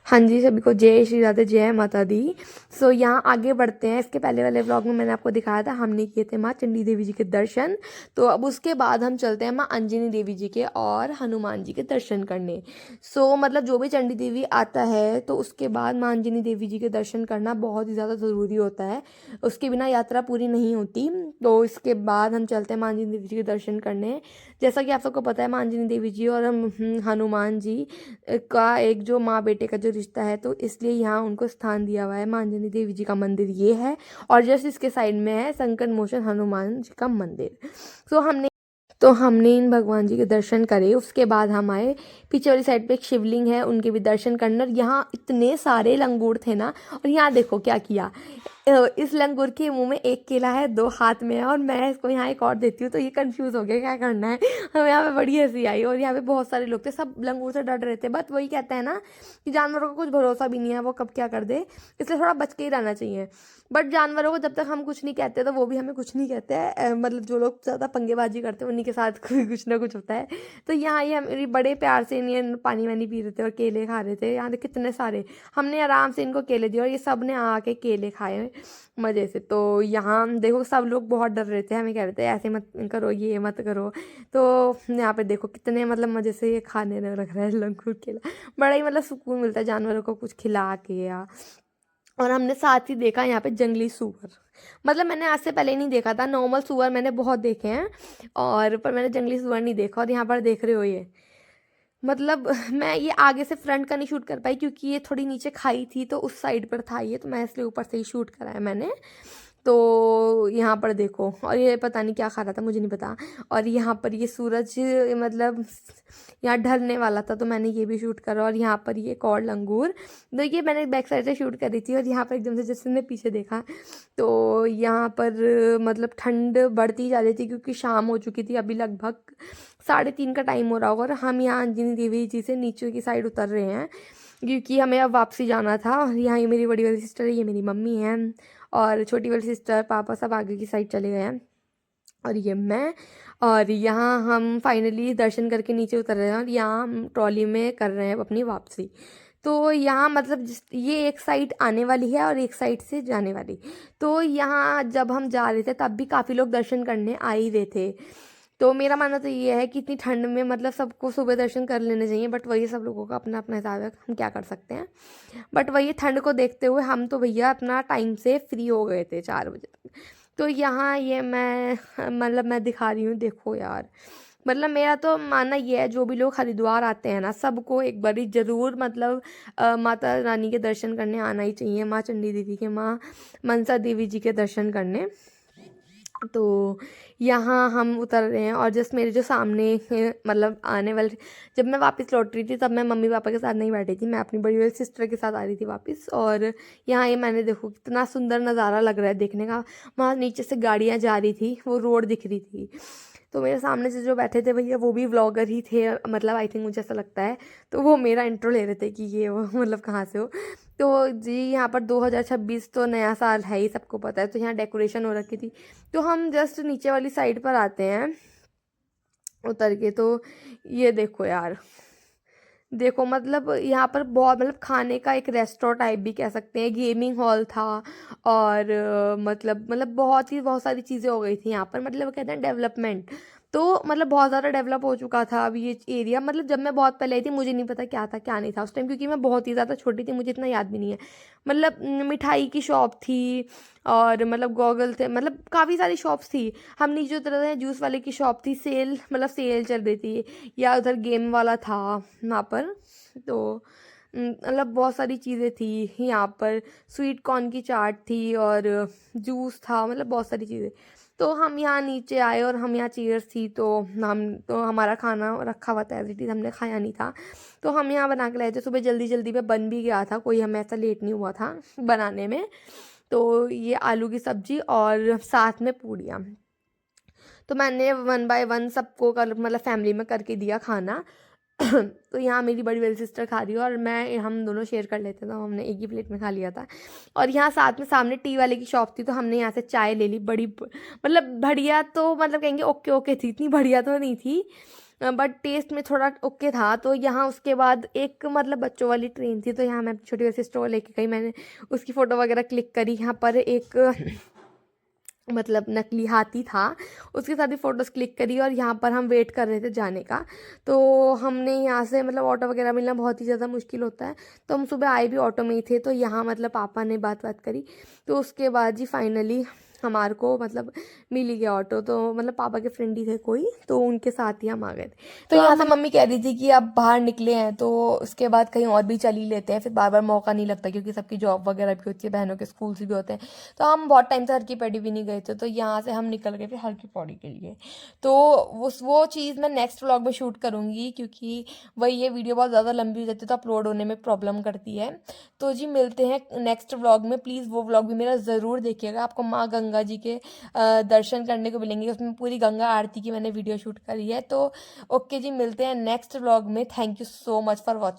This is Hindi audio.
हाँ जी, सभी को जय श्री राधे, जय माता दी। सो यहाँ आगे बढ़ते हैं। इसके पहले वाले व्लॉग में मैंने आपको दिखाया था, हमने किए थे माँ चंडी देवी जी के दर्शन। तो अब उसके बाद हम चलते हैं माँ अंजनी देवी जी के और हनुमान जी के दर्शन करने। सो मतलब जो भी चंडी देवी आता है तो उसके बाद माँ अंजनी देवी जी के दर्शन करना बहुत ही ज़्यादा ज़रूरी होता है, उसके बिना यात्रा पूरी नहीं होती। तो इसके बाद हम चलते हैं माँ अंजनी देवी जी के दर्शन करने। जैसा कि आप सबको पता है, माँ अंजनी देवी जी और हनुमान जी का एक जो माँ बेटे का जो रिश्ता है, तो इसलिए यहाँ उनको स्थान दिया हुआ है। माँ अंजनी देवी जी का मंदिर ये है और जस्ट इसके साइड में है संकट मोचन हनुमान जी का मंदिर। तो हमने इन भगवान जी के दर्शन करे। उसके बाद हम आए पीछे वाली साइड पे, एक शिवलिंग है, उनके भी दर्शन करने। और यहाँ इतने सारे लंगूर थे ना, और यहाँ देखो क्या किया। इस लंगूर के मुंह में एक केला है, दो हाथ में है, और मैं इसको यहाँ एक और देती हूँ, तो ये कंफ्यूज हो गया क्या करना है। हमें यहाँ पे बड़ी हंसी आई। और यहाँ पे बहुत सारे लोग थे, सब लंगूर से डर रहे थे। बट वही कहते हैं ना कि जानवरों का कुछ भरोसा भी नहीं है, वो कब क्या कर दे, इसलिए थोड़ा बच के ही रहना चाहिए। बट जानवरों को जब तक हम कुछ नहीं कहते तो वो भी हमें कुछ नहीं कहते हैं। मतलब जो लोग ज़्यादा पंगेबाजी करते हैं उन्हीं के साथ कुछ ना कुछ होता है। तो यहाँ ये मेरी बड़े प्यार से इन्हें पानी वानी पी रहे थे और केले खा रहे थे। यहाँ देख कितने सारे, हमने आराम से इनको केले दिए और ये सब ने आके केले खाए मज़े से। तो यहाँ देखो सब लोग बहुत डर रहे थे, हमें कह रहे थे ऐसे मत करो, ये मत करो। तो यहाँ पे देखो कितने मतलब मज़े से ये खाने लग रहा है लंगूर केला। बड़ा ही मतलब सुकून मिलता है जानवरों को कुछ खिला के या। और हमने साथ ही देखा यहाँ पे जंगली सूअर। मतलब मैंने आज से पहले नहीं देखा था, नॉर्मल सूअर मैंने बहुत देखे हैं, और पर मैंने जंगली सूअर नहीं देखा। और यहाँ पर देख रहे हो ये, मतलब मैं ये आगे से फ्रंट का नहीं शूट कर पाई क्योंकि ये थोड़ी नीचे खाई थी, तो उस साइड पर था ये, तो मैं इसलिए ऊपर से ही शूट कराया मैंने। तो यहाँ पर देखो, और ये पता नहीं क्या खा रहा था, मुझे नहीं पता। और यहाँ पर ये सूरज मतलब यहाँ ढलने वाला था, तो मैंने ये भी शूट करा। और यहाँ पर ये एक और लंगूर, तो ये मैंने बैक साइड से शूट करी थी। और यहाँ पर एकदम से जैसे मैंने पीछे देखा, तो यहाँ पर मतलब ठंड बढ़ती जा रही थी क्योंकि शाम हो चुकी थी, अभी लगभग 3:30 का टाइम हो रहा होगा। और हम यहाँ अंजनी देवी जी से नीचे की साइड उतर रहे हैं क्योंकि हमें अब वापसी जाना था। और यहाँ ये मेरी बड़ी वाली सिस्टर है, ये मेरी मम्मी है, और छोटी वाली सिस्टर पापा सब आगे की साइड चले गए हैं, और ये मैं। और यहाँ हम फाइनली दर्शन करके नीचे उतर रहे हैं, और यहाँ हम ट्रॉली में कर रहे हैं अपनी वापसी। तो यहाँ मतलब ये एक साइड आने वाली है और एक साइड से जाने वाली। तो यहाँ जब हम जा रहे थे तब भी काफ़ी लोग दर्शन करने आ ही रहे थे। तो मेरा मानना तो ये है कि इतनी ठंड में मतलब सबको सुबह दर्शन कर लेने चाहिए, बट वही सब लोगों का अपना अपना हिसाब है, हम क्या कर सकते हैं। बट वही ठंड को देखते हुए हम तो भैया अपना टाइम से फ्री हो गए थे 4 बजे तक। तो यहाँ ये मैं मतलब मैं दिखा रही हूँ, देखो यार। मतलब मेरा तो मानना ये है, जो भी लोग हरिद्वार आते हैं ना, सबको एक बारी ज़रूर मतलब माता रानी के दर्शन करने आना ही चाहिए, माँ चंडी देवी के, माँ मनसा देवी जी के दर्शन करने। तो यहाँ हम उतर रहे हैं, और जस्ट मेरे जो सामने मतलब आने वाले, जब मैं वापस लौट रही थी तब मैं मम्मी पापा के साथ नहीं बैठी थी, मैं अपनी बड़ी वाली सिस्टर के साथ आ रही थी वापस। और यहाँ ये मैंने देखो कितना सुंदर नज़ारा लग रहा है देखने का। वहाँ नीचे से गाड़ियाँ जा रही थी, वो रोड दिख रही थी। तो मेरे सामने से जो बैठे थे भैया वो भी व्लॉगर ही थे, मतलब आई थिंक मुझे ऐसा लगता है। तो वो मेरा इंट्रो ले रहे थे कि ये वो मतलब कहाँ से हो। तो जी यहाँ पर 2026 तो नया साल है ही, सबको पता है। तो यहाँ डेकोरेशन हो रखी थी। तो हम जस्ट नीचे वाली साइड पर आते हैं उतर के। तो ये देखो यार, देखो मतलब यहाँ पर बहुत मतलब खाने का एक रेस्टोरेंट टाइप भी कह सकते हैं, गेमिंग हॉल था। और मतलब बहुत सारी चीज़ें हो गई थी यहाँ पर, मतलब कहते हैं डेवलपमेंट। तो मतलब बहुत ज़्यादा डेवलप हो चुका था अब ये एरिया। मतलब जब मैं बहुत पहले आई थी मुझे नहीं पता क्या था क्या नहीं था उस टाइम, क्योंकि मैं बहुत ही ज़्यादा छोटी थी, मुझे इतना याद भी नहीं है। मतलब मिठाई की शॉप थी, और मतलब गॉगल थे, मतलब काफ़ी सारी शॉप्स थी। हम नीचे उतर रहे हैं, जूस वाले की शॉप थी, सेल मतलब सेल चल रही थी, या उधर गेम वाला था वहाँ पर। तो मतलब बहुत सारी चीज़ें थी यहाँ पर, स्वीट कॉर्न की चाट थी और जूस था, मतलब बहुत सारी चीज़ें। तो हम यहाँ नीचे आए और हम यहाँ चेयर्स थी, तो हमारा खाना रखा हुआ था एज इट इज़, हमने खाया नहीं था। तो हम यहाँ बना के लाए थे, सुबह जल्दी जल्दी में बन भी गया था, कोई हमें ऐसा लेट नहीं हुआ था बनाने में। तो ये आलू की सब्ज़ी और साथ में पूड़ियाँ। तो मैंने 1 बाय 1 सबको कर मतलब फैमिली में करके दिया खाना। तो यहाँ मेरी बड़ी वाली सिस्टर खा रही है और मैं, हम दोनों शेयर कर लेते थे, तो हमने एक ही प्लेट में खा लिया था। और यहाँ साथ में सामने टी वाले की शॉप थी, तो हमने यहाँ से चाय ले ली, मतलब बढ़िया, तो मतलब कहेंगे ओके ओके थी, इतनी बढ़िया तो नहीं थी। बट टेस्ट में थोड़ा ओके था। तो यहाँ उसके बाद एक मतलब बच्चों वाली ट्रेन थी, तो यहाँ मैं छोटी वैसी स्टोर लेके गई, मैंने उसकी फ़ोटो वगैरह क्लिक करी। यहाँ पर एक मतलब नकली हाथी था, उसके साथ भी फ़ोटोज़ क्लिक करी, और यहाँ पर हम वेट कर रहे थे जाने का। तो हमने यहाँ से मतलब ऑटो वगैरह मिलना बहुत ही ज़्यादा मुश्किल होता है, तो हम सुबह आए भी ऑटो में ही थे। तो यहाँ मतलब पापा ने बात करी, तो उसके बाद जी फाइनली हमारे को मतलब मिल ही गया ऑटो। तो मतलब पापा के फ्रेंड ही थे कोई, तो उनके साथ ही हम आ गए थे। तो यहाँ से मम्मी कह रही थी कि अब बाहर निकले हैं तो उसके बाद कहीं और भी चल ही लेते हैं, फिर बार बार मौका नहीं लगता क्योंकि सबकी जॉब वगैरह भी होती है, बहनों के स्कूल्स भी होते हैं। तो हम बहुत टाइम से हर की पैड़ी भी नहीं गए थे, तो यहाँ से हम निकल गए फिर हर की पौड़ी के लिए। तो वो चीज़ मैं नेक्स्ट व्लॉग में शूट करूँगी, क्योंकि वही ये वीडियो बहुत ज़्यादा लंबी हो जाती है तो अपलोड होने में प्रॉब्लम करती है। तो जी मिलते हैं नेक्स्ट व्लॉग में, प्लीज़ वो व्लॉग भी मेरा ज़रूर देखिएगा, आपको माँ गंगा जी के दर्शन करने को मिलेंगे। उसमें पूरी गंगा आरती की मैंने वीडियो शूट करी है। तो ओके जी, मिलते हैं नेक्स्ट व्लॉग में। Thank you so much for watching.